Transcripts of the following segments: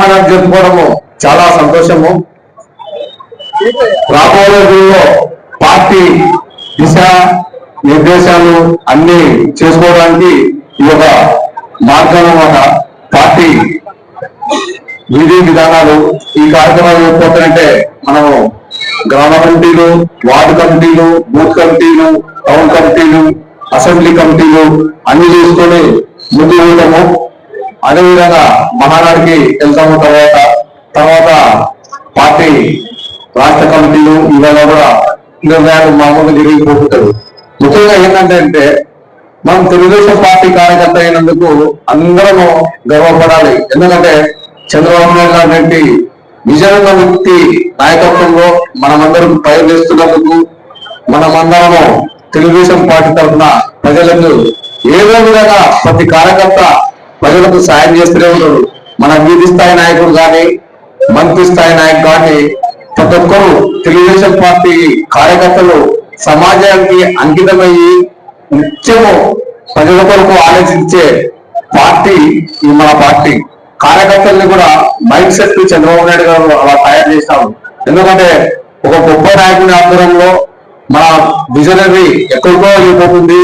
మహానాడు జరుపుకోవడము చాలా సంతోషము. రాబోయే రోజుల్లో పార్టీ దిశ నిర్దేశాలు అన్ని చేసుకోవడానికి ఈ యొక్క మార్గం అన్నమాట. పార్టీ విధి విధానాలు ఈ కార్యక్రమాలు ఏర్పడుతుందంటే మనము గ్రామ కమిటీలు, వార్డు కమిటీలు, బూత్ కమిటీలు, టౌన్ కమిటీలు, అసెంబ్లీ కమిటీలు అన్ని చేసుకొని ముందు పోతాము. అదేవిధంగా మహానాడికి వెళ్తాము. తర్వాత పార్టీ రాష్ట్ర కమిటీలు ఇవాళ కూడా నిర్ణయాలు మామూలుగా జరిగిపోతుంటారు. ముఖ్యంగా ఏంటంటే మనం తెలుగుదేశం పార్టీ కార్యకర్త అయినందుకు అందరము గర్వపడాలి. ఎందుకంటే చంద్రబాబు నాయుడు గారి నిజంగా వ్యక్తి నాయకత్వంలో మనమందరం ప్రయత్నిస్తున్నందుకు మనమందరము తెలుగుదేశం పార్టీ తరఫున ప్రజలకు ఏదో విధంగా ప్రతి కార్యకర్త ప్రజలకు సాయం చేస్తూనే ఉంటారు. మన వీధి స్థాయి నాయకుడు కానీ, మంత్రి స్థాయి నాయకుడు కానీ ప్రతి ఒక్కరు తెలుగుదేశం పార్టీ కార్యకర్తలు సమాజానికి అంకితమయ్యి నిత్యము ప్రజల కొరకు ఆలోచించే పార్టీ ఈ మన పార్టీ. కార్యకర్తల్ని కూడా మైండ్ సెట్ చంద్రబాబు నాయుడు గారు అలా తయారు చేశారు. ఎందుకంటే ఒక గొప్ప నాయకుని ఆధ్వర్యంలో మన విజనరీ ఎక్కడికో వెళ్ళిపోతుంది.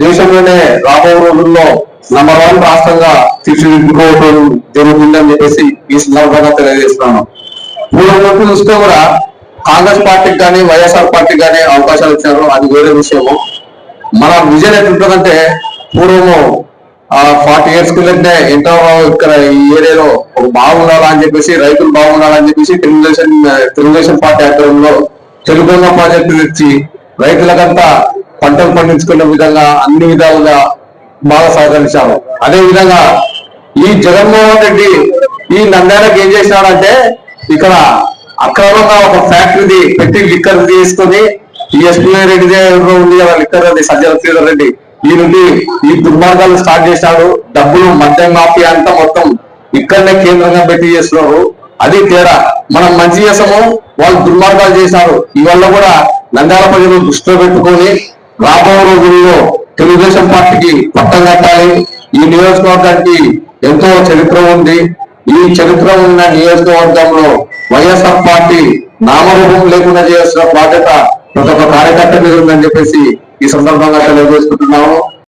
దేశంలోనే రాబోయే రోజుల్లో నంబర్ 1 రాష్ట్రంగా తీర్చిదిద్దుకోవడం జరుగుతుందని చెప్పేసి ఈ సందర్భంగా తెలియజేస్తున్నాను. పూర్వం చూస్తే కూడా కాంగ్రెస్ పార్టీకి కానీ వైఎస్ఆర్ పార్టీకి కానీ అవకాశాలు ఇచ్చారు, అది వేరే విషయము. మన విజన్ ఎట్లుంటుందంటే పూర్వము 40 years కిందనే ఎంతో ఇక్కడ ఈ ఏరియాలో బాగుండాలా అని చెప్పేసి, రైతులు బాగుండాలని చెప్పేసి తెలుగుదేశం పార్టీ ఆధ్వర్యంలో తెలుగున్న ప్రాజెక్టు తెచ్చి రైతులకంతా పంటలు పండించుకునే విధంగా అన్ని విధాలుగా బాగా సహకరించాము. అదే విధంగా ఈ జగన్మోహన్ రెడ్డి ఈ నంద్యాలకు ఏం చేసినాడంటే ఇక్కడ అక్రమంగా ఒక ఫ్యాక్టరీ పెట్టి లిక్కర్ తీసుకొని ఈ ఎస్పీ రెడ్డిదే ఎవరో ఉంది కదా లిక్కర్ అది సజ్జల శ్రీధర్ రెడ్డి ఈ నుండి ఈ దుర్మార్గాలు స్టార్ట్ చేశాడు. డబ్బులు మద్యం మాఫియా అంతా మొత్తం ఇక్కడనే కేంద్రంగా పెట్టి చేస్తున్నారు. అది తేడా. మనం మంచి చేసాము, వాళ్ళు దుర్మార్గాలు చేశారు. ఇవల్ల కూడా నంద్యాల ప్రజలు దృష్టిలో పెట్టుకొని రాబో రోజుల్లో తెలుగుదేశం పార్టీకి పట్టం కట్టాలి. ఈ నియోజకవర్గానికి ఎంతో చరిత్ర ఉంది. ఈ చరిత్ర ఉన్న నియోజకవర్గంలో వైఎస్ఆర్ పార్టీ నామరూపం లేకుండా చేయాల్సిన బాధ్యత ప్రతి ఒక్క కార్యకర్త మీద ఉందని చెప్పేసి ఈ సందర్భంగా తెలియజేసుకుంటున్నాము.